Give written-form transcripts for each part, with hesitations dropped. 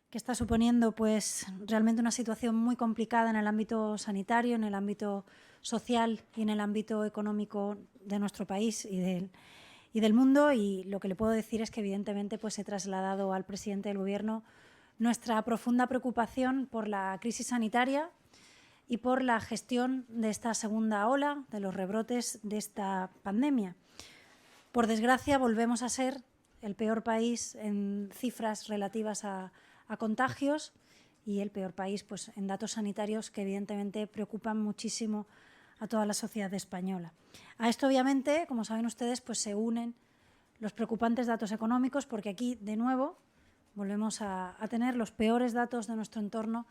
que está suponiendo pues realmente una situación muy complicada en el ámbito sanitario, en el ámbito social y en el ámbito económico de nuestro país y del mundo. Y lo que le puedo decir es que evidentemente pues he trasladado al presidente del Gobierno nuestra profunda preocupación por la crisis sanitaria y por la gestión de esta segunda ola, de los rebrotes de esta pandemia. Por desgracia, volvemos a ser el peor país en cifras relativas a contagios y el peor país pues, en datos sanitarios que evidentemente preocupan muchísimo a toda la sociedad española. A esto, obviamente, como saben ustedes, pues se unen los preocupantes datos económicos, porque aquí, de nuevo, volvemos a tener los peores datos de nuestro entorno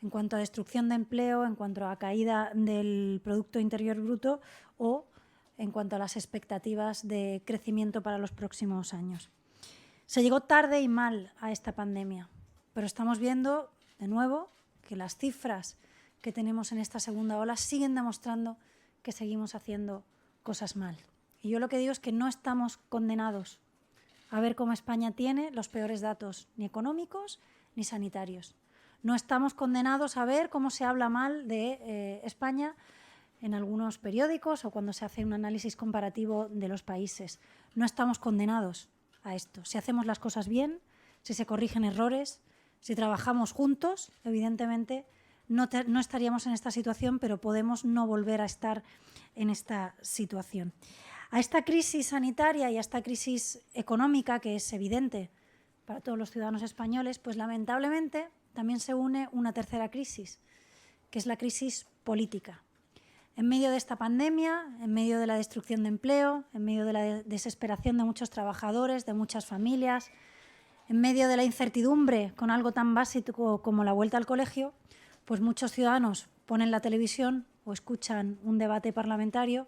en cuanto a destrucción de empleo, en cuanto a caída del Producto Interior Bruto o en cuanto a las expectativas de crecimiento para los próximos años. Se llegó tarde y mal a esta pandemia, pero estamos viendo, de nuevo, que las cifras que tenemos en esta segunda ola siguen demostrando que seguimos haciendo cosas mal. Y yo lo que digo es que no estamos condenados a ver cómo España tiene los peores datos, ni económicos ni sanitarios. No estamos condenados a ver cómo se habla mal de España en algunos periódicos o cuando se hace un análisis comparativo de los países. No estamos condenados a esto. Si hacemos las cosas bien, si se corrigen errores, si trabajamos juntos, evidentemente no estaríamos en esta situación, pero podemos no volver a estar en esta situación. A esta crisis sanitaria y a esta crisis económica, que es evidente para todos los ciudadanos españoles, pues lamentablemente también se une una tercera crisis, que es la crisis política. En medio de esta pandemia, en medio de la destrucción de empleo, en medio de la desesperación de muchos trabajadores, de muchas familias, en medio de la incertidumbre con algo tan básico como la vuelta al colegio, pues muchos ciudadanos ponen la televisión o escuchan un debate parlamentario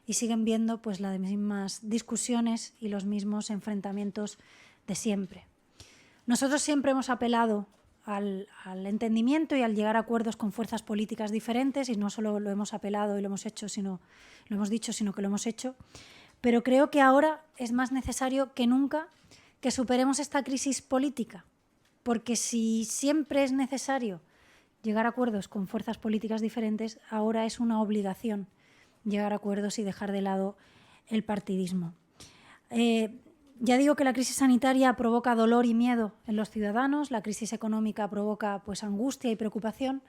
y siguen viendo pues las mismas discusiones y los mismos enfrentamientos de siempre. Nosotros siempre hemos apelado al entendimiento y al llegar a acuerdos con fuerzas políticas diferentes, y no solo lo hemos apelado y lo hemos hecho, sino lo hemos dicho, sino que lo hemos hecho. Pero creo que ahora es más necesario que nunca que superemos esta crisis política, porque si siempre es necesario llegar a acuerdos con fuerzas políticas diferentes, ahora es una obligación llegar a acuerdos y dejar de lado el partidismo. Ya digo que la crisis sanitaria provoca dolor y miedo en los ciudadanos, la crisis económica provoca pues, angustia y preocupación,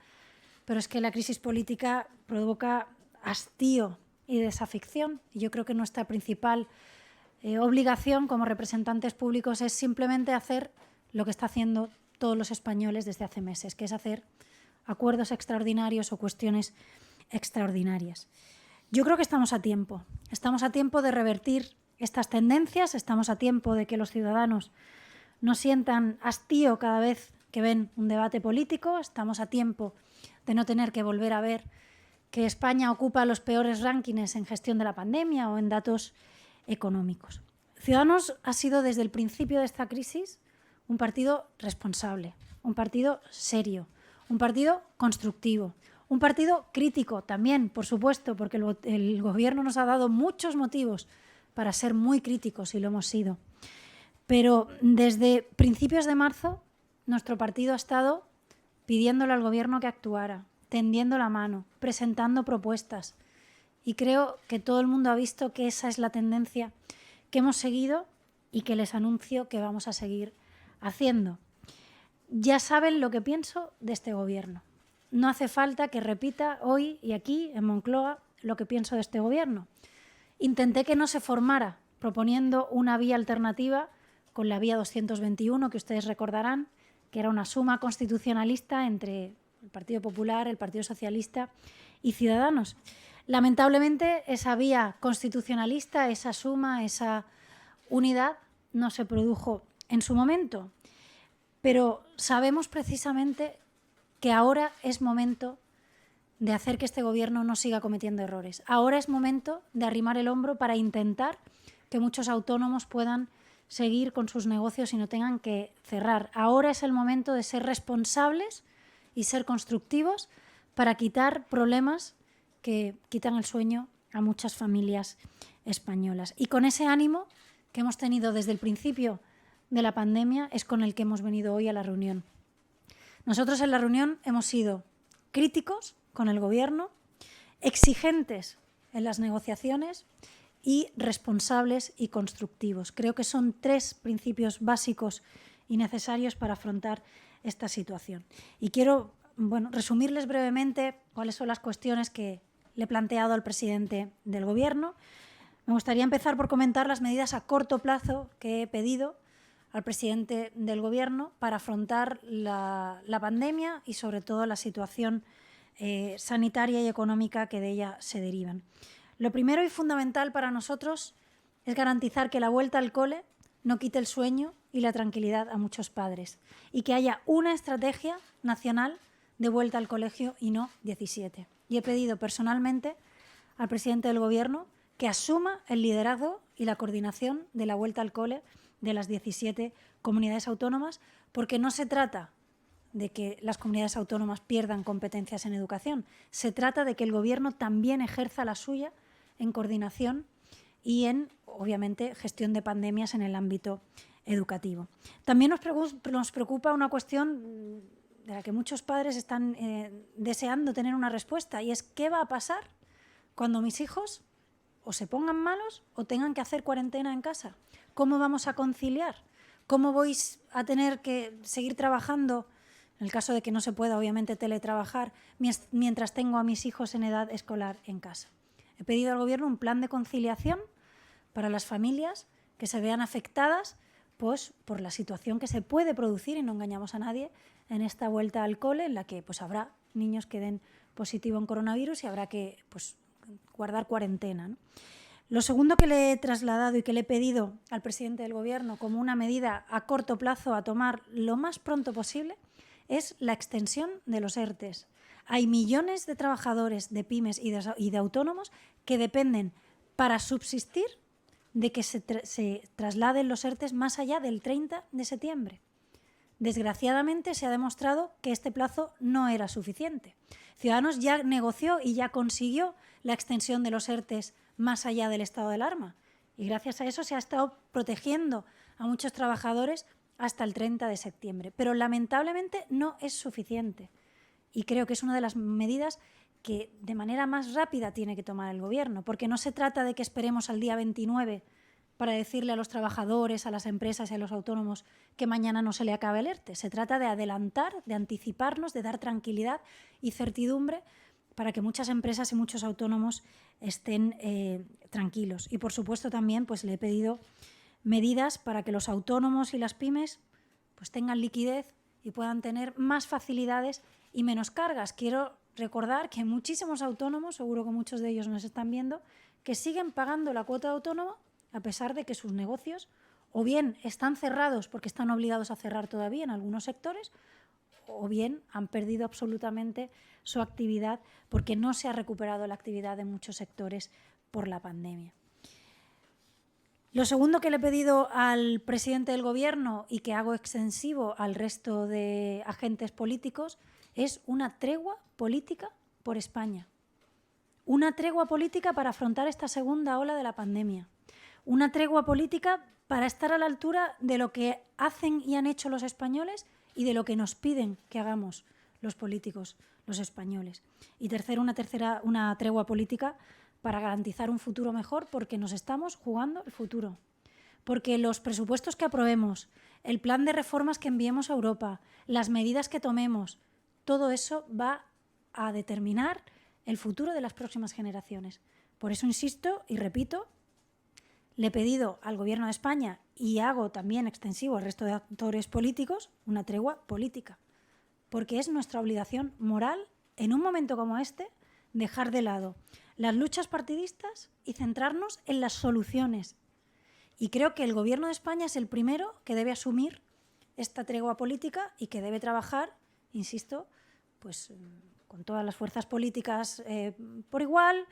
pero es que la crisis política provoca hastío y desafección. Y yo creo que nuestra principal obligación como representantes públicos es simplemente hacer lo que están haciendo todos los españoles desde hace meses, que es hacer acuerdos extraordinarios o cuestiones extraordinarias. Yo creo que estamos a tiempo de revertir estas tendencias, estamos a tiempo de que los ciudadanos no sientan hastío cada vez que ven un debate político, estamos a tiempo de no tener que volver a ver que España ocupa los peores rankings en gestión de la pandemia o en datos económicos. Ciudadanos ha sido desde el principio de esta crisis un partido responsable, un partido serio, un partido constructivo, un partido crítico también, por supuesto, porque el Gobierno nos ha dado muchos motivos para ser muy críticos y lo hemos sido. Pero desde principios de marzo nuestro partido ha estado pidiéndole al Gobierno que actuara, tendiendo la mano, presentando propuestas. Y creo que todo el mundo ha visto que esa es la tendencia que hemos seguido y que les anuncio que vamos a seguir haciendo. Ya saben lo que pienso de este Gobierno. No hace falta que repita hoy y aquí, en Moncloa, lo que pienso de este Gobierno. Intenté que no se formara proponiendo una vía alternativa con la vía 221, que ustedes recordarán, que era una suma constitucionalista entre el Partido Popular, el Partido Socialista y Ciudadanos. Lamentablemente, esa vía constitucionalista, esa suma, esa unidad, no se produjo en su momento. Pero sabemos precisamente que ahora es momento de hacer que este Gobierno no siga cometiendo errores. Ahora es momento de arrimar el hombro para intentar que muchos autónomos puedan seguir con sus negocios y no tengan que cerrar. Ahora es el momento de ser responsables y ser constructivos para quitar problemas que quitan el sueño a muchas familias españolas. Y con ese ánimo que hemos tenido desde el principio de la pandemia es con el que hemos venido hoy a la reunión Nosotros en la reunión hemos sido críticos con el Gobierno, exigentes en las negociaciones y responsables y constructivos. Creo que son 3 principios básicos y necesarios para afrontar esta situación. Y quiero resumirles brevemente cuáles son las cuestiones que le he planteado al presidente del Gobierno. Me gustaría empezar por comentar las medidas a corto plazo que he pedido al presidente del Gobierno para afrontar la pandemia y, sobre todo, la situación sanitaria y económica que de ella se derivan. Lo primero y fundamental para nosotros es garantizar que la vuelta al cole no quite el sueño y la tranquilidad a muchos padres y que haya una estrategia nacional de vuelta al colegio y no 17. Y he pedido personalmente al presidente del Gobierno que asuma el liderazgo y la coordinación de la vuelta al cole de las 17 comunidades autónomas, porque no se trata de que las comunidades autónomas pierdan competencias en educación, se trata de que el Gobierno también ejerza la suya en coordinación y en, obviamente, gestión de pandemias en el ámbito educativo. También nos preocupa una cuestión de la que muchos padres están deseando tener una respuesta, y es ¿qué va a pasar cuando mis hijos o se pongan malos o tengan que hacer cuarentena en casa? ¿Cómo vamos a conciliar? ¿Cómo voy a tener que seguir trabajando, en el caso de que no se pueda, obviamente, teletrabajar, mientras tengo a mis hijos en edad escolar en casa? He pedido al Gobierno un plan de conciliación para las familias que se vean afectadas pues, por la situación que se puede producir, y no engañamos a nadie, en esta vuelta al cole, en la que pues, habrá niños que den positivo en coronavirus y habrá que pues, guardar cuarentena, ¿no? Lo segundo que le he trasladado y que le he pedido al presidente del Gobierno como una medida a corto plazo a tomar lo más pronto posible es la extensión de los ERTEs. Hay millones de trabajadores de pymes y de autónomos que dependen para subsistir de que se trasladen los ERTEs más allá del 30 de septiembre. Desgraciadamente se ha demostrado que este plazo no era suficiente. Ciudadanos ya negoció y ya consiguió la extensión de los ERTEs más allá del estado de alarma, y gracias a eso se ha estado protegiendo a muchos trabajadores hasta el 30 de septiembre. Pero lamentablemente no es suficiente, y creo que es una de las medidas que de manera más rápida tiene que tomar el Gobierno, porque no se trata de que esperemos al día 29 para decirle a los trabajadores, a las empresas y a los autónomos que mañana no se le acabe el ERTE. Se trata de adelantar, de anticiparnos, de dar tranquilidad y certidumbre para que muchas empresas y muchos autónomos estén tranquilos. Y, por supuesto, también pues, le he pedido medidas para que los autónomos y las pymes pues, tengan liquidez y puedan tener más facilidades y menos cargas. Quiero recordar que muchísimos autónomos, seguro que muchos de ellos nos están viendo, que siguen pagando la cuota de autónomo a pesar de que sus negocios o bien están cerrados porque están obligados a cerrar todavía en algunos sectores, o bien han perdido absolutamente su actividad porque no se ha recuperado la actividad de muchos sectores por la pandemia. Lo segundo que le he pedido al presidente del Gobierno y que hago extensivo al resto de agentes políticos es una tregua política por España. Una tregua política para afrontar esta segunda ola de la pandemia. Una tregua política para estar a la altura de lo que hacen y han hecho los españoles y de lo que nos piden que hagamos los políticos, los españoles. Y tercero, una tregua política para garantizar un futuro mejor, porque nos estamos jugando el futuro. Porque los presupuestos que aprobemos, el plan de reformas que enviemos a Europa, las medidas que tomemos, todo eso va a determinar el futuro de las próximas generaciones. Por eso insisto y repito, le he pedido al Gobierno de España, y hago también extensivo al resto de actores políticos, una tregua política. Porque es nuestra obligación moral, en un momento como este, dejar de lado las luchas partidistas y centrarnos en las soluciones. Y creo que el Gobierno de España es el primero que debe asumir esta tregua política y que debe trabajar, insisto, pues con todas las fuerzas políticas por igual,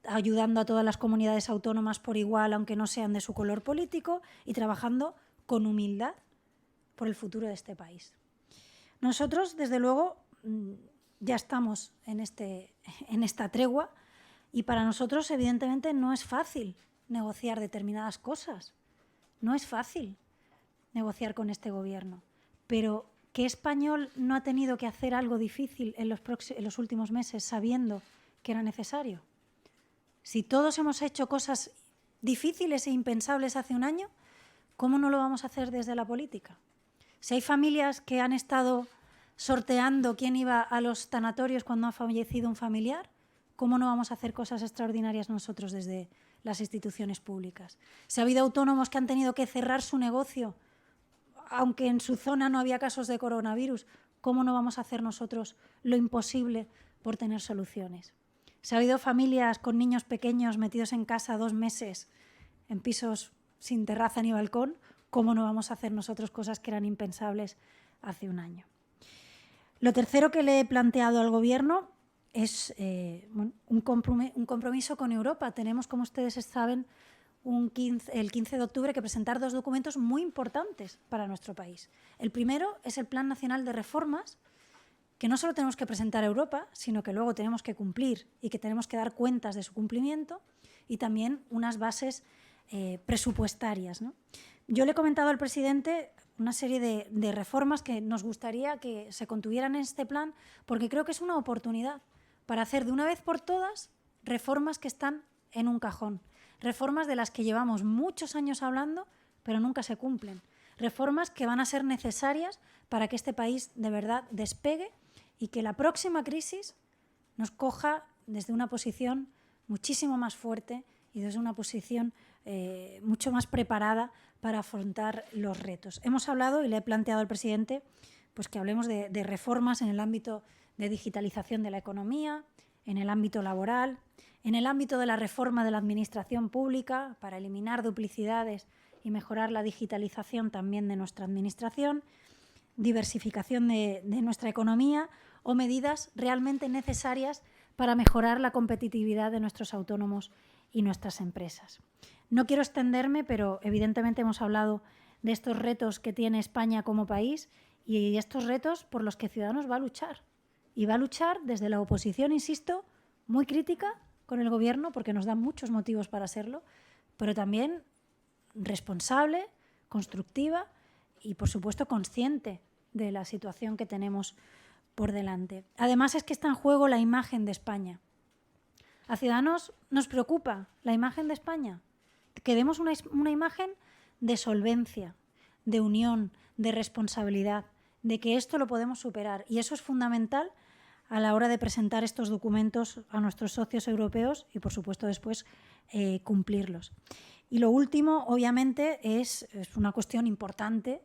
ayudando a todas las comunidades autónomas por igual, aunque no sean de su color político, y trabajando con humildad por el futuro de este país. Nosotros, desde luego, ya estamos en esta tregua, y para nosotros, evidentemente, no es fácil negociar determinadas cosas. No es fácil negociar con este Gobierno, pero ¿Qué español no ha tenido que hacer algo difícil en los últimos meses sabiendo que era necesario? Si todos hemos hecho cosas difíciles e impensables hace un año, ¿cómo no lo vamos a hacer desde la política? Si hay familias que han estado sorteando quién iba a los tanatorios cuando ha fallecido un familiar, ¿cómo no vamos a hacer cosas extraordinarias nosotros desde las instituciones públicas? Si ha habido autónomos que han tenido que cerrar su negocio, aunque en su zona no había casos de coronavirus, ¿cómo no vamos a hacer nosotros lo imposible por tener soluciones? Si ha habido familias con niños pequeños metidos en casa 2 meses en pisos sin terraza ni balcón, ¿cómo no vamos a hacer nosotros cosas que eran impensables hace un año? Lo tercero que le he planteado al Gobierno es un compromiso con Europa. Tenemos, como ustedes saben, el 15 de octubre que presentar 2 documentos muy importantes para nuestro país. El primero es el Plan Nacional de Reformas, que no solo tenemos que presentar a Europa, sino que luego tenemos que cumplir y que tenemos que dar cuentas de su cumplimiento, y también unas bases presupuestarias, ¿no? Yo le he comentado al presidente una serie de reformas que nos gustaría que se contuvieran en este plan, porque creo que es una oportunidad para hacer de una vez por todas reformas que están en un cajón, reformas de las que llevamos muchos años hablando, pero nunca se cumplen, reformas que van a ser necesarias para que este país de verdad despegue y que la próxima crisis nos coja desde una posición muchísimo más fuerte y desde una posición mucho más preparada para afrontar los retos. Hemos hablado, y le he planteado al presidente, pues que hablemos de reformas en el ámbito de digitalización de la economía, en el ámbito laboral, en el ámbito de la reforma de la administración pública para eliminar duplicidades y mejorar la digitalización también de nuestra administración, diversificación de nuestra economía o medidas realmente necesarias para mejorar la competitividad de nuestros autónomos y nuestras empresas. No quiero extenderme, pero evidentemente hemos hablado de estos retos que tiene España como país y estos retos por los que Ciudadanos va a luchar. Y va a luchar desde la oposición, insisto, muy crítica con el Gobierno, porque nos da muchos motivos para serlo, pero también responsable, constructiva y, por supuesto, consciente de la situación que tenemos por delante. Además, es que está en juego la imagen de España. A Ciudadanos nos preocupa la imagen de España, que demos una imagen de solvencia, de unión, de responsabilidad, de que esto lo podemos superar. Y eso es fundamental a la hora de presentar estos documentos a nuestros socios europeos y, por supuesto, después cumplirlos. Y lo último, obviamente, es una cuestión importante,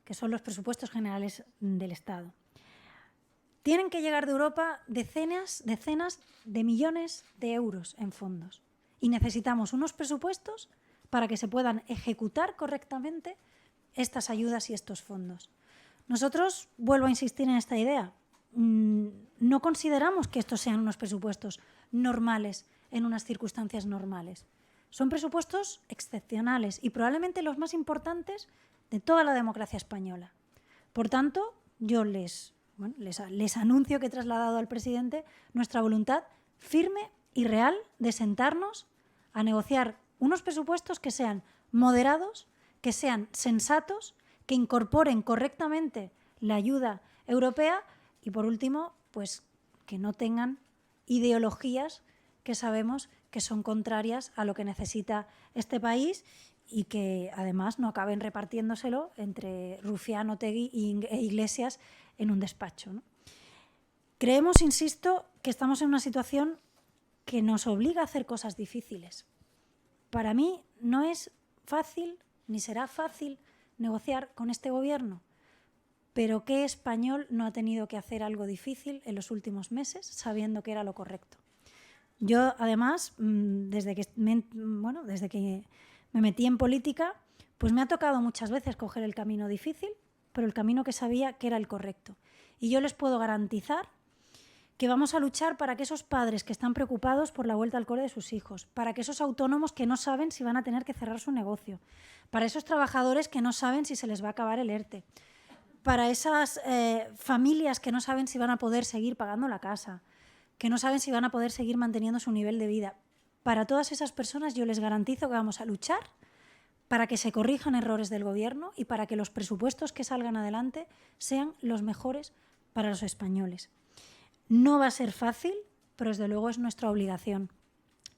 que son los presupuestos generales del Estado. Tienen que llegar de Europa decenas de millones de euros en fondos. Y necesitamos unos presupuestos para que se puedan ejecutar correctamente estas ayudas y estos fondos. Nosotros, vuelvo a insistir en esta idea, no consideramos que estos sean unos presupuestos normales en unas circunstancias normales. Son presupuestos excepcionales y probablemente los más importantes de toda la democracia española. Por tanto, yo les anuncio que he trasladado al presidente nuestra voluntad firme y real de sentarnos a negociar unos presupuestos que sean moderados, que sean sensatos, que incorporen correctamente la ayuda europea y, por último, pues que no tengan ideologías que sabemos que son contrarias a lo que necesita este país y que además no acaben repartiéndoselo entre Rufián, Otegi e Iglesias en un despacho, ¿no? Creemos, insisto, que estamos en una situación que nos obliga a hacer cosas difíciles. Para mí no es fácil ni será fácil negociar con este Gobierno, pero ¿qué español no ha tenido que hacer algo difícil en los últimos meses sabiendo que era lo correcto? Yo, además, desde que me metí en política, pues me ha tocado muchas veces coger el camino difícil, pero el camino que sabía que era el correcto. Y yo les puedo garantizar que vamos a luchar para que esos padres que están preocupados por la vuelta al cole de sus hijos, para que esos autónomos que no saben si van a tener que cerrar su negocio, para esos trabajadores que no saben si se les va a acabar el ERTE, para esas familias que no saben si van a poder seguir pagando la casa, que no saben si van a poder seguir manteniendo su nivel de vida. Para todas esas personas yo les garantizo que vamos a luchar para que se corrijan errores del Gobierno y para que los presupuestos que salgan adelante sean los mejores para los españoles. No va a ser fácil, pero desde luego es nuestra obligación.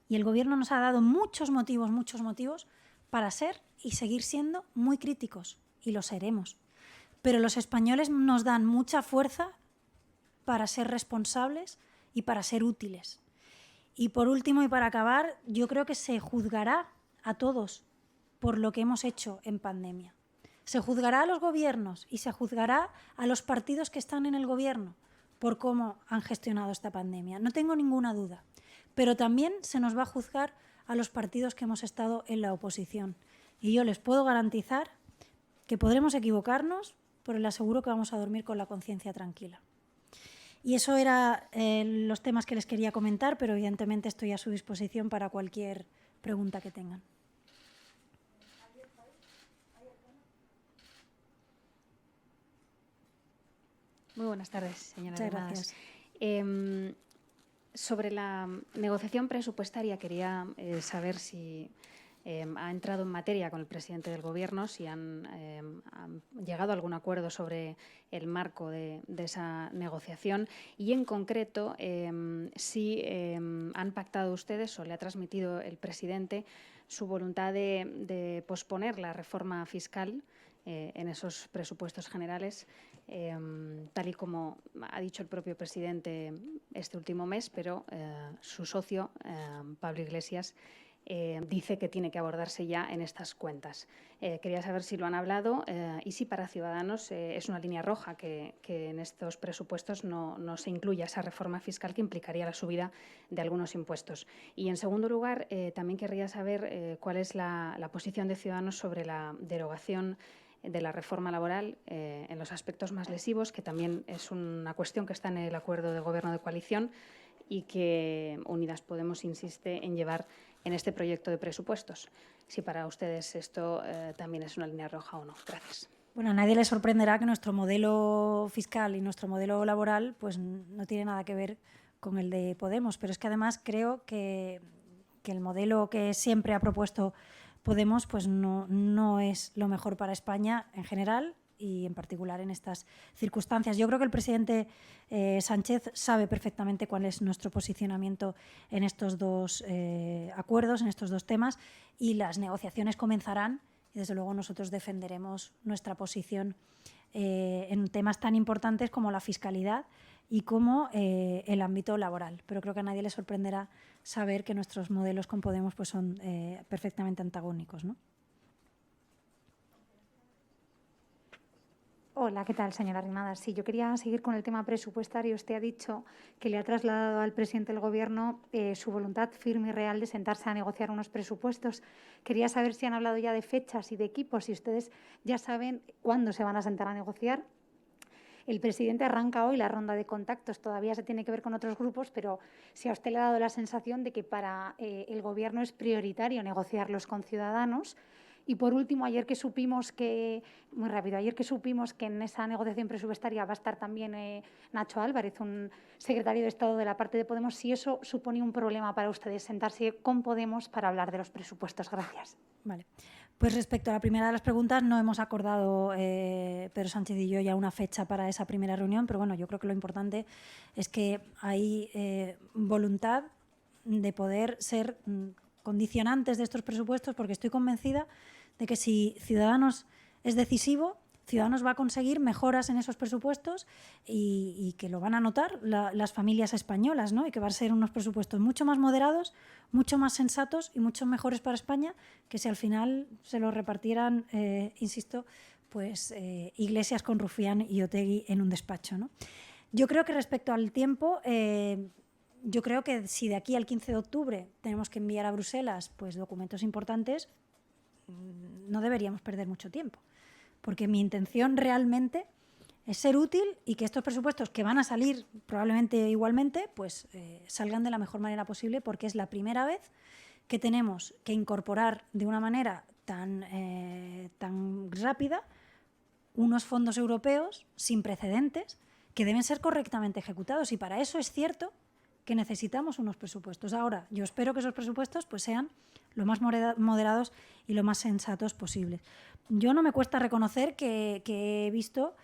Y el Gobierno nos ha dado muchos motivos para ser y seguir siendo muy críticos, y lo seremos. Pero los españoles nos dan mucha fuerza para ser responsables y para ser útiles. Y por último, y para acabar, yo creo que se juzgará a todos por lo que hemos hecho en pandemia. Se juzgará a los gobiernos y se juzgará a los partidos que están en el Gobierno por cómo han gestionado esta pandemia. No tengo ninguna duda. Pero también se nos va a juzgar a los partidos que hemos estado en la oposición. Y yo les puedo garantizar que podremos equivocarnos, pero les aseguro que vamos a dormir con la conciencia tranquila. Y eso eran los temas que les quería comentar, pero evidentemente estoy a su disposición para cualquier pregunta que tengan. Muy buenas tardes, señora Muchas Arrimadas. gracias. Sobre la negociación presupuestaria quería saber si ha entrado en materia con el presidente del Gobierno, si han llegado a algún acuerdo sobre el marco de esa negociación y, en concreto, si han pactado ustedes o le ha transmitido el presidente su voluntad de posponer la reforma fiscal en esos presupuestos generales, tal y como ha dicho el propio presidente este último mes, pero su socio, Pablo Iglesias, dice que tiene que abordarse ya en estas cuentas. Quería saber si lo han hablado y si para Ciudadanos es una línea roja que en estos presupuestos no se incluya esa reforma fiscal que implicaría la subida de algunos impuestos. Y, en segundo lugar, también querría saber cuál es la posición de Ciudadanos sobre la derogación de la reforma laboral en los aspectos más lesivos, que también es una cuestión que está en el acuerdo de gobierno de coalición y que Unidas Podemos insiste en llevar en este proyecto de presupuestos. Si para ustedes esto también es una línea roja o no. Gracias. Bueno, a nadie le sorprenderá que nuestro modelo fiscal y nuestro modelo laboral pues, no tiene nada que ver con el de Podemos, pero es que además creo que el modelo que siempre ha propuesto Podemos pues no es lo mejor para España en general y en particular en estas circunstancias. Yo creo que el presidente Sánchez sabe perfectamente cuál es nuestro posicionamiento en estos dos acuerdos, en estos dos temas, y las negociaciones comenzarán y desde luego nosotros defenderemos nuestra posición en temas tan importantes como la fiscalidad y como el ámbito laboral. Pero creo que a nadie le sorprenderá saber que nuestros modelos con Podemos pues, son perfectamente antagónicos, ¿no? Hola, ¿qué tal, señora Arrimadas? Sí, yo quería seguir con el tema presupuestario. Usted ha dicho que le ha trasladado al presidente del Gobierno su voluntad firme y real de sentarse a negociar unos presupuestos. Quería saber si han hablado ya de fechas y de equipos, si ustedes ya saben cuándo se van a sentar a negociar. El presidente arranca hoy la ronda de contactos, todavía se tiene que ver con otros grupos, pero si a usted le ha dado la sensación de que para el Gobierno es prioritario negociarlos con Ciudadanos. Y, por último, ayer que supimos que en esa negociación presupuestaria va a estar también Nacho Álvarez, un secretario de Estado de la parte de Podemos, si eso supone un problema para ustedes, sentarse con Podemos para hablar de los presupuestos. Gracias. Vale. Pues respecto a la primera de las preguntas, no hemos acordado Pedro Sánchez y yo ya una fecha para esa primera reunión, pero bueno, yo creo que lo importante es que hay voluntad de poder ser condicionantes de estos presupuestos, porque estoy convencida de que si Ciudadanos es decisivo, Ciudadanos va a conseguir mejoras en esos presupuestos y que lo van a notar las familias españolas, ¿no? Y que van a ser unos presupuestos mucho más moderados, mucho más sensatos y mucho mejores para España que si al final se los repartieran, insisto, pues Iglesias con Rufián y Otegi en un despacho, ¿no? Yo creo que respecto al tiempo, yo creo que si de aquí al 15 de octubre tenemos que enviar a Bruselas pues, documentos importantes, no deberíamos perder mucho tiempo. Porque mi intención realmente es ser útil y que estos presupuestos que van a salir probablemente igualmente, pues salgan de la mejor manera posible, porque es la primera vez que tenemos que incorporar de una manera tan rápida unos fondos europeos sin precedentes que deben ser correctamente ejecutados. Y para eso es cierto que necesitamos unos presupuestos. Ahora, yo espero que esos presupuestos pues, sean lo más moderados y lo más sensatos posibles. Yo no me cuesta reconocer que he visto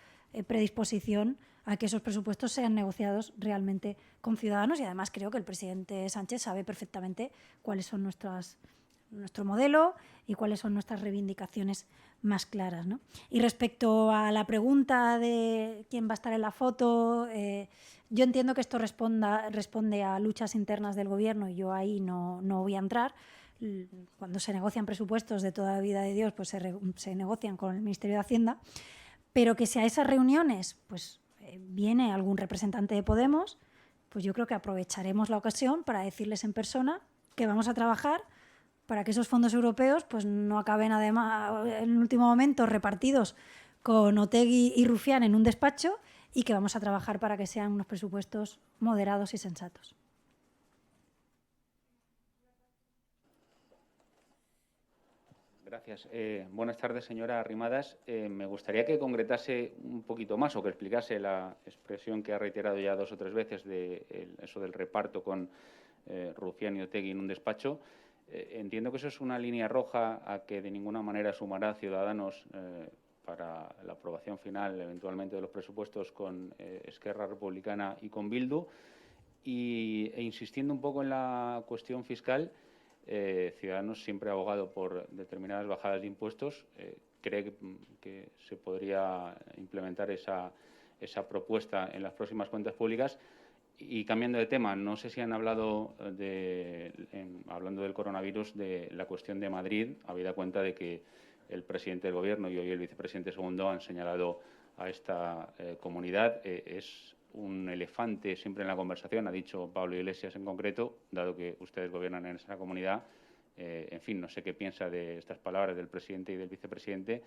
predisposición a que esos presupuestos sean negociados realmente con Ciudadanos, y además creo que el presidente Sánchez sabe perfectamente cuáles son nuestro modelo y cuáles son nuestras reivindicaciones más claras, ¿no? Y respecto a la pregunta de quién va a estar en la foto, yo entiendo que esto responde a luchas internas del Gobierno y yo ahí no voy a entrar. Cuando se negocian presupuestos de toda la vida de Dios, pues se negocian con el Ministerio de Hacienda, pero que si a esas reuniones pues, viene algún representante de Podemos, pues yo creo que aprovecharemos la ocasión para decirles en persona que vamos a trabajar para que esos fondos europeos pues, no acaben además en el último momento repartidos con Otegi y Rufián en un despacho, y que vamos a trabajar para que sean unos presupuestos moderados y sensatos. Gracias. Buenas tardes, señora Arrimadas. Me gustaría que concretase un poquito más o que explicase la expresión que ha reiterado ya 2 o 3 veces de eso del reparto con Rufián y Otegi en un despacho. Entiendo que eso es una línea roja a que de ninguna manera sumará Ciudadanos para la aprobación final, eventualmente, de los presupuestos con Esquerra Republicana y con Bildu. E insistiendo un poco en la cuestión fiscal, Ciudadanos siempre ha abogado por determinadas bajadas de impuestos. Cree que se podría implementar esa propuesta en las próximas cuentas públicas. Y cambiando de tema, no sé si han hablado, hablando del coronavirus, de la cuestión de Madrid, habida cuenta de que el presidente del Gobierno y hoy el vicepresidente segundo han señalado a esta comunidad. Es un elefante siempre en la conversación, ha dicho Pablo Iglesias en concreto, dado que ustedes gobiernan en esa comunidad. En fin, no sé qué piensa de estas palabras del presidente y del vicepresidente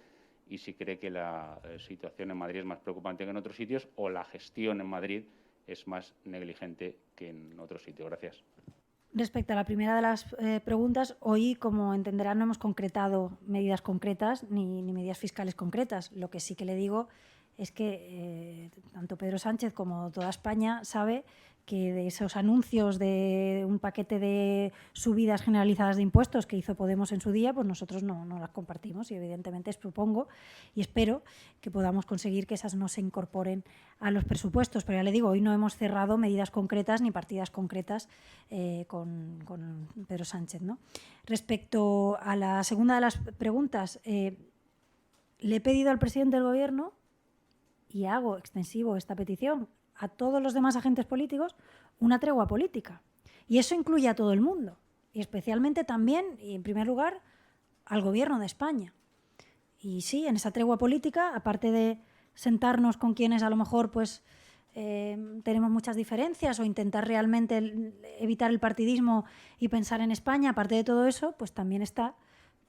y si cree que la situación en Madrid es más preocupante que en otros sitios o la gestión en Madrid es más negligente que en otros sitios. Gracias. Respecto a la primera de las preguntas, hoy, como entenderán, no hemos concretado medidas concretas ni medidas fiscales concretas. Lo que sí que le digo es que tanto Pedro Sánchez como toda España sabe que de esos anuncios de un paquete de subidas generalizadas de impuestos que hizo Podemos en su día, pues nosotros no las compartimos y evidentemente propongo y espero que podamos conseguir que esas no se incorporen a los presupuestos. Pero ya le digo, hoy no hemos cerrado medidas concretas ni partidas concretas con Pedro Sánchez, ¿no? Respecto a la segunda de las preguntas, le he pedido al presidente del Gobierno, y hago extensivo esta petición a todos los demás agentes políticos, una tregua política. Y eso incluye a todo el mundo, y especialmente también, y en primer lugar, al Gobierno de España. Y sí, en esa tregua política, aparte de sentarnos con quienes a lo mejor pues, tenemos muchas diferencias o intentar realmente evitar el partidismo y pensar en España, aparte de todo eso, pues también está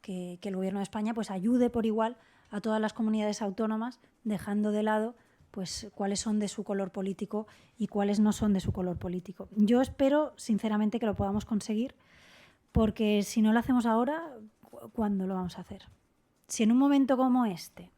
que el Gobierno de España pues, ayude por igual a todas las comunidades autónomas, dejando de lado pues, cuáles son de su color político y cuáles no son de su color político. Yo espero, sinceramente, que lo podamos conseguir, porque si no lo hacemos ahora, ¿cuándo lo vamos a hacer? Si en un momento como este,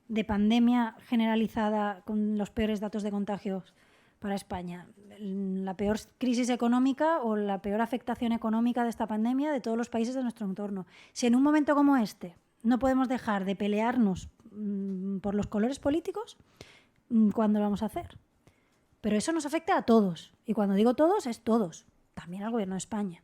de pandemia generalizada, con los peores datos de contagios para España, la peor crisis económica o la peor afectación económica de esta pandemia de todos los países de nuestro entorno, si en un momento como este no podemos dejar de pelearnos por los colores políticos, ¿cuándo lo vamos a hacer? Pero eso nos afecta a todos. Y cuando digo todos, es todos. También al Gobierno de España.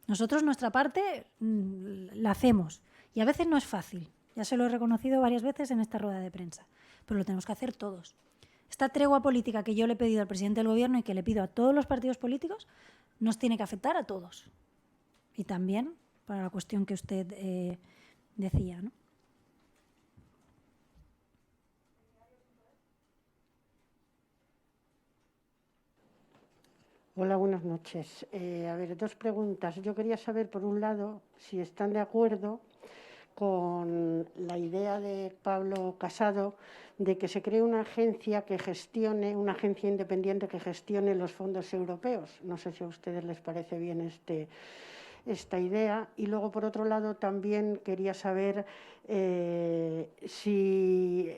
Nosotros nuestra parte la hacemos. Y a veces no es fácil. Ya se lo he reconocido varias veces en esta rueda de prensa. Pero lo tenemos que hacer todos. Esta tregua política que yo le he pedido al presidente del Gobierno y que le pido a todos los partidos políticos nos tiene que afectar a todos. Y también para la cuestión que usted decía, ¿no? Hola, buenas noches. A ver, 2 preguntas. Yo quería saber, por un lado, si están de acuerdo con la idea de Pablo Casado de que se cree una agencia independiente que gestione los fondos europeos. No sé si a ustedes les parece bien esta idea. Y luego, por otro lado, también quería saber si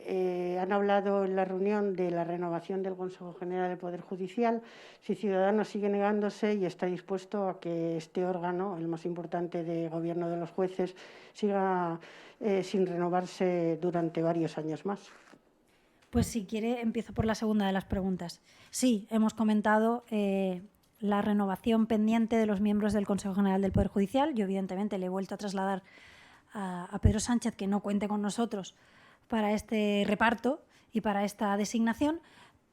han hablado en la reunión de la renovación del Consejo General del Poder Judicial, si Ciudadanos sigue negándose y está dispuesto a que este órgano, el más importante de gobierno de los jueces, siga sin renovarse durante varios años más. Pues si quiere, empiezo por la segunda de las preguntas. Sí, hemos comentado la renovación pendiente de los miembros del Consejo General del Poder Judicial. Yo, evidentemente, le he vuelto a trasladar a Pedro Sánchez que no cuente con nosotros para este reparto y para esta designación,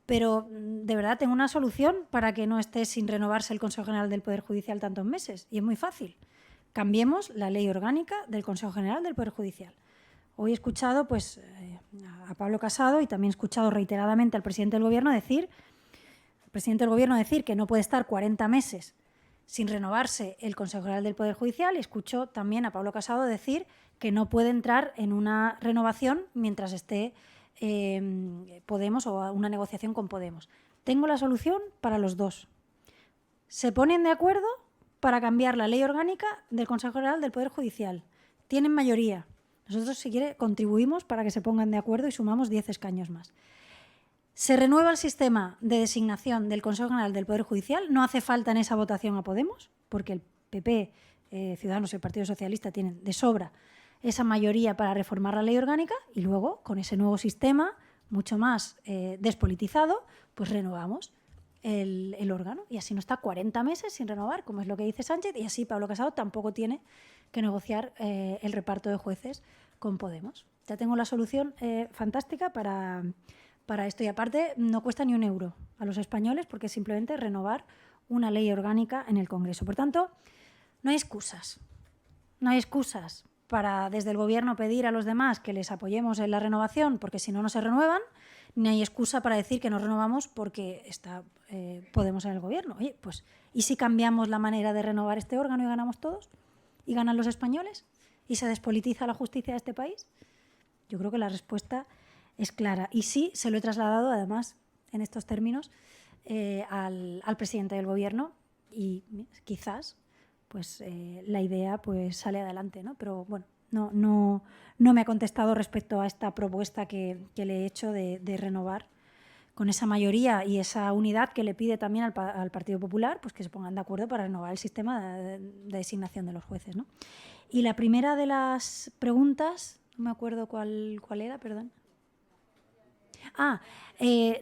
pero de verdad tengo una solución para que no esté sin renovarse el Consejo General del Poder Judicial tantos meses, y es muy fácil. Cambiemos la ley orgánica del Consejo General del Poder Judicial. Hoy he escuchado a Pablo Casado y también he escuchado reiteradamente al presidente del Gobierno decir que no puede estar 40 meses sin renovarse el Consejo General del Poder Judicial, y escucho también a Pablo Casado decir que no puede entrar en una renovación mientras esté Podemos o una negociación con Podemos. Tengo la solución para los dos. Se ponen de acuerdo para cambiar la ley orgánica del Consejo General del Poder Judicial. Tienen mayoría. Nosotros, si quiere, contribuimos para que se pongan de acuerdo y sumamos 10 escaños más. Se renueva el sistema de designación del Consejo General del Poder Judicial. No hace falta en esa votación a Podemos, porque el PP, Ciudadanos y el Partido Socialista tienen de sobra esa mayoría para reformar la ley orgánica, y luego, con ese nuevo sistema, mucho más despolitizado, pues renovamos el órgano. Y así no está 40 meses sin renovar, como es lo que dice Sánchez, y así Pablo Casado tampoco tiene que negociar el reparto de jueces con Podemos. Ya tengo la solución fantástica para esto, y aparte no cuesta ni €1 a los españoles, porque es simplemente renovar una ley orgánica en el Congreso. Por tanto, no hay excusas. No hay excusas para desde el Gobierno pedir a los demás que les apoyemos en la renovación, porque si no, no se renuevan, ni hay excusa para decir que no renovamos porque está Podemos en el Gobierno. Oye, pues, ¿y si cambiamos la manera de renovar este órgano y ganamos todos? ¿Y ganan los españoles? ¿Y se despolitiza la justicia de este país? Yo creo que la respuesta es clara. Y sí, se lo he trasladado, además, en estos términos, al presidente del Gobierno, y quizás pues la idea pues sale adelante, ¿no? Pero bueno, no me ha contestado respecto a esta propuesta que le he hecho de renovar con esa mayoría y esa unidad que le pide también al Partido Popular, pues que se pongan de acuerdo para renovar el sistema de designación de los jueces, ¿no? Y la primera de las preguntas, no me acuerdo cuál era, perdón.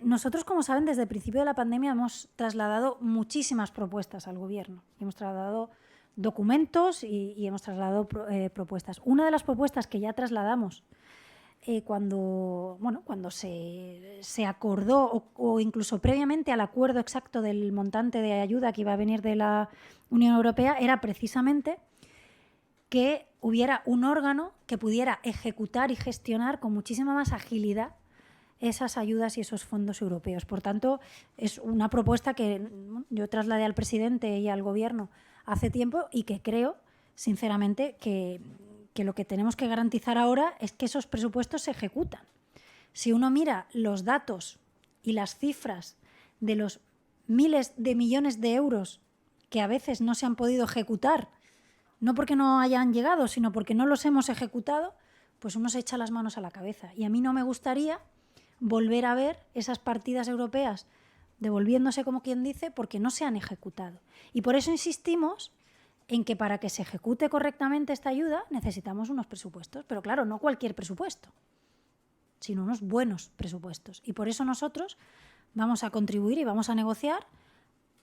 Nosotros, como saben, desde el principio de la pandemia hemos trasladado muchísimas propuestas al Gobierno. Hemos trasladado documentos y hemos trasladado propuestas. Una de las propuestas que ya trasladamos cuando se acordó o incluso previamente al acuerdo exacto del montante de ayuda que iba a venir de la Unión Europea era precisamente que hubiera un órgano que pudiera ejecutar y gestionar con muchísima más agilidad esas ayudas y esos fondos europeos. Por tanto, es una propuesta que yo trasladé al presidente y al Gobierno hace tiempo y que creo, sinceramente, que lo que tenemos que garantizar ahora es que esos presupuestos se ejecutan. Si uno mira los datos y las cifras de los miles de millones de euros que a veces no se han podido ejecutar, no porque no hayan llegado, sino porque no los hemos ejecutado, pues uno se echa las manos a la cabeza. Y a mí no me gustaría volver a ver esas partidas europeas devolviéndose, como quien dice, porque no se han ejecutado. Y por eso insistimos en que para que se ejecute correctamente esta ayuda necesitamos unos presupuestos, pero claro, no cualquier presupuesto, sino unos buenos presupuestos. Y por eso nosotros vamos a contribuir y vamos a negociar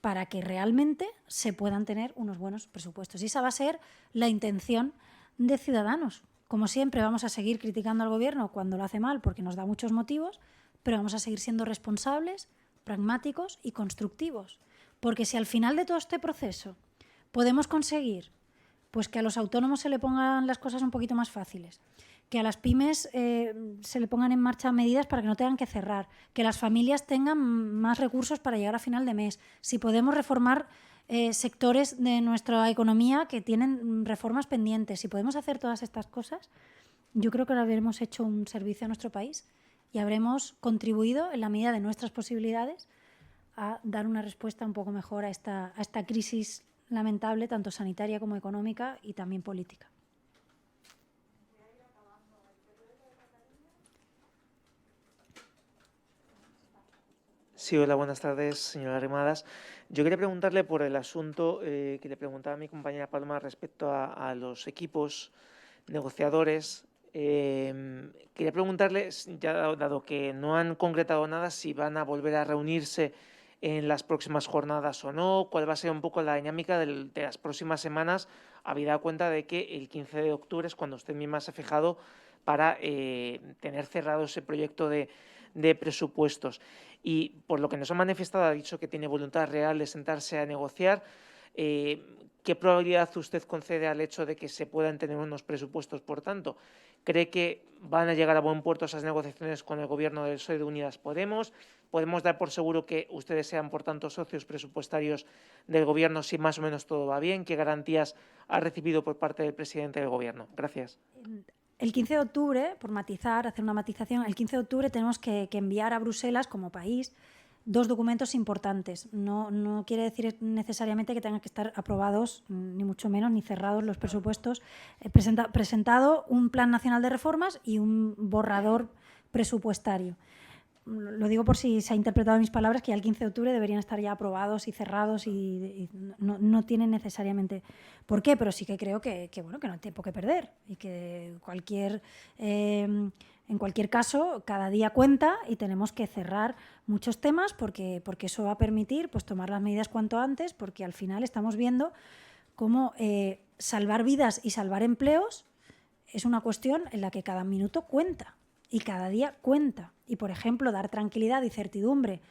para que realmente se puedan tener unos buenos presupuestos. Y esa va a ser la intención de Ciudadanos. Como siempre, vamos a seguir criticando al Gobierno cuando lo hace mal, porque nos da muchos motivos, pero vamos a seguir siendo responsables, pragmáticos y constructivos. Porque si al final de todo este proceso podemos conseguir pues que a los autónomos se le pongan las cosas un poquito más fáciles, que a las pymes se le pongan en marcha medidas para que no tengan que cerrar, que las familias tengan más recursos para llegar a final de mes, si podemos reformar sectores de nuestra economía que tienen reformas pendientes, si podemos hacer todas estas cosas, yo creo que habremos hecho un servicio a nuestro país y habremos contribuido en la medida de nuestras posibilidades a dar una respuesta un poco mejor a esta crisis lamentable, tanto sanitaria como económica y también política. Sí, hola, buenas tardes, señora Arrimadas. Yo quería preguntarle por el asunto que le preguntaba a mi compañera Palma respecto a los equipos negociadores. Quería preguntarle, ya dado que no han concretado nada, si van a volver a reunirse en las próximas jornadas o no, cuál va a ser un poco la dinámica de las próximas semanas, habida cuenta de que el 15 de octubre es cuando usted misma se ha fijado para tener cerrado ese proyecto de presupuestos. Y por lo que nos ha manifestado, ha dicho que tiene voluntad real de sentarse a negociar. ¿Qué probabilidad usted concede al hecho de que se puedan tener unos presupuestos, por tanto? ¿Cree que van a llegar a buen puerto esas negociaciones con el Gobierno del PSOE de Unidas Podemos? ¿Podemos dar por seguro que ustedes sean, por tanto, socios presupuestarios del Gobierno si más o menos todo va bien? ¿Qué garantías ha recibido por parte del presidente del Gobierno? Gracias. El 15 de octubre, por matizar, hacer una matización, el 15 de octubre tenemos que enviar a Bruselas como país 2 documentos importantes. No quiere decir necesariamente que tengan que estar aprobados, ni mucho menos, ni cerrados los presupuestos. Presentado un Plan Nacional de Reformas y un borrador presupuestario. Lo digo por si se ha interpretado mis palabras, que ya el 15 de octubre deberían estar ya aprobados y cerrados y no tienen necesariamente por qué, pero sí que creo que no hay tiempo que perder y que en cualquier caso cada día cuenta y tenemos que cerrar muchos temas porque eso va a permitir pues, tomar las medidas cuanto antes, porque al final estamos viendo cómo salvar vidas y salvar empleos es una cuestión en la que cada minuto cuenta. Y cada día cuenta. Y, por ejemplo, dar tranquilidad y certidumbre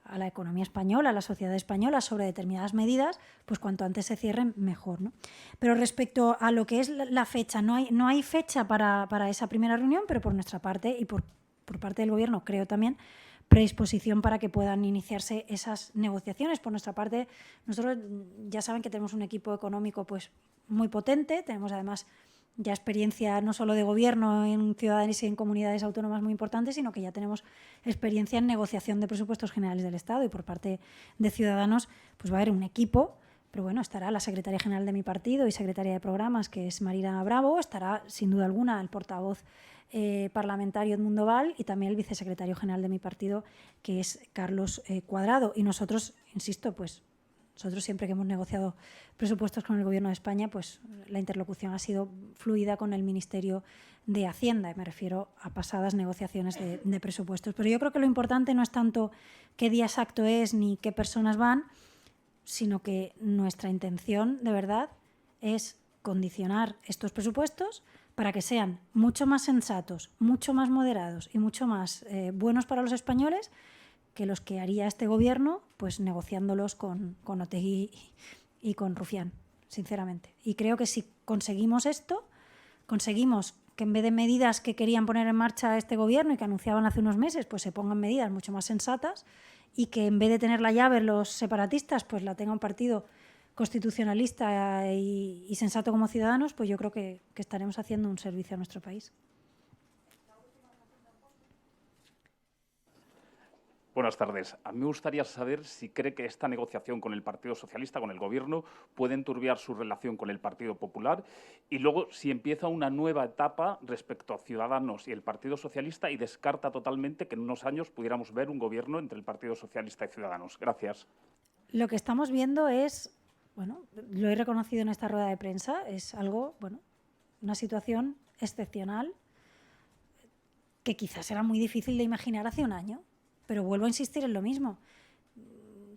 a la economía española, a la sociedad española sobre determinadas medidas, pues cuanto antes se cierren, mejor, ¿no? Pero respecto a lo que es la fecha, no hay fecha para esa primera reunión, pero por nuestra parte y por parte del Gobierno, creo también, predisposición para que puedan iniciarse esas negociaciones. Por nuestra parte, nosotros ya saben que tenemos un equipo económico pues muy potente, tenemos además ya experiencia no solo de gobierno en ciudadanos y en comunidades autónomas muy importantes, sino que ya tenemos experiencia en negociación de presupuestos generales del Estado y por parte de Ciudadanos pues va a haber un equipo, pero bueno, estará la secretaria general de mi partido y secretaria de programas, que es Marina Bravo, estará sin duda alguna el portavoz parlamentario Edmundo Val y también el vicesecretario general de mi partido, que es Carlos Cuadrado. Y nosotros, insisto, pues nosotros siempre que hemos negociado presupuestos con el Gobierno de España, pues la interlocución ha sido fluida con el Ministerio de Hacienda, y me refiero a pasadas negociaciones de presupuestos. Pero yo creo que lo importante no es tanto qué día exacto es ni qué personas van, sino que nuestra intención, de verdad, es condicionar estos presupuestos para que sean mucho más sensatos, mucho más moderados y mucho más buenos para los españoles que los que haría este Gobierno, pues negociándolos con Otegi y con Rufián, sinceramente. Y creo que si conseguimos esto, conseguimos que en vez de medidas que querían poner en marcha este Gobierno y que anunciaban hace unos meses, pues se pongan medidas mucho más sensatas y que en vez de tener la llave los separatistas, pues la tenga un partido constitucionalista y sensato como Ciudadanos, pues yo creo que estaremos haciendo un servicio a nuestro país. Buenas tardes. A mí me gustaría saber si cree que esta negociación con el Partido Socialista, con el Gobierno, puede enturbiar su relación con el Partido Popular y luego si empieza una nueva etapa respecto a Ciudadanos y el Partido Socialista y descarta totalmente que en unos años pudiéramos ver un Gobierno entre el Partido Socialista y Ciudadanos. Gracias. Lo que estamos viendo es, bueno, lo he reconocido en esta rueda de prensa, es algo, bueno, una situación excepcional que quizás era muy difícil de imaginar hace un año. Pero vuelvo a insistir en lo mismo.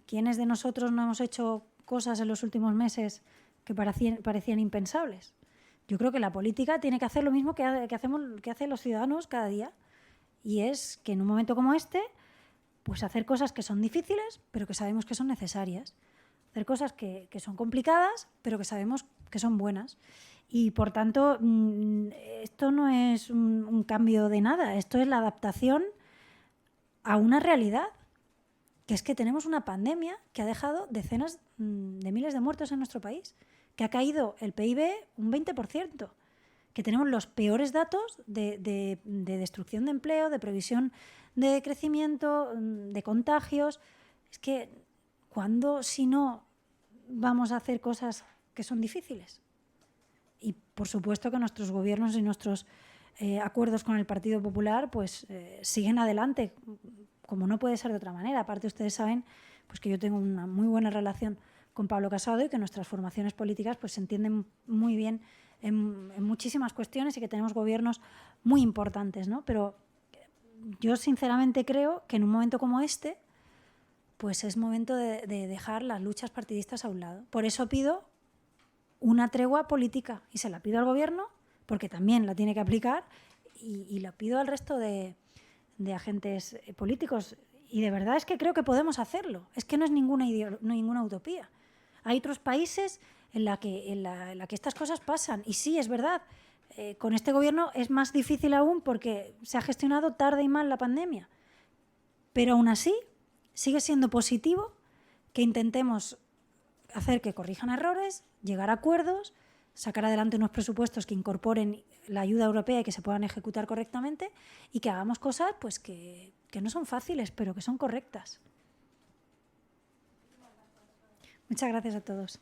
¿Quiénes de nosotros no hemos hecho cosas en los últimos meses que parecían impensables? Yo creo que la política tiene que hacer lo mismo que hacen los ciudadanos cada día. Y es que en un momento como este, pues hacer cosas que son difíciles, pero que sabemos que son necesarias. Hacer cosas que son complicadas, pero que sabemos que son buenas. Y, por tanto, esto no es un cambio de nada. Esto es la adaptación a una realidad, que es que tenemos una pandemia que ha dejado decenas de miles de muertos en nuestro país, que ha caído el PIB un 20%, que tenemos los peores datos de destrucción de empleo, de previsión de crecimiento, de contagios. Es que, ¿cuándo, si no, vamos a hacer cosas que son difíciles. Y por supuesto que nuestros gobiernos y nuestros acuerdos con el Partido Popular pues siguen adelante, como no puede ser de otra manera. Aparte, ustedes saben pues que yo tengo una muy buena relación con Pablo Casado y que nuestras formaciones políticas pues se entienden muy bien en muchísimas cuestiones y que tenemos gobiernos muy importantes, ¿no? Pero yo sinceramente creo que en un momento como este pues es momento de dejar las luchas partidistas a un lado. Por eso pido una tregua política y se la pido al Gobierno porque también la tiene que aplicar y la pido al resto de agentes políticos. Y de verdad es que creo que podemos hacerlo. Es que no es ninguna utopía. Hay otros países en la que estas cosas pasan. Y sí, es verdad, con este Gobierno es más difícil aún porque se ha gestionado tarde y mal la pandemia. Pero aún así sigue siendo positivo que intentemos hacer que corrijan errores, llegar a acuerdos, sacar adelante unos presupuestos que incorporen la ayuda europea y que se puedan ejecutar correctamente y que hagamos cosas pues que no son fáciles, pero que son correctas. Muchas gracias a todos.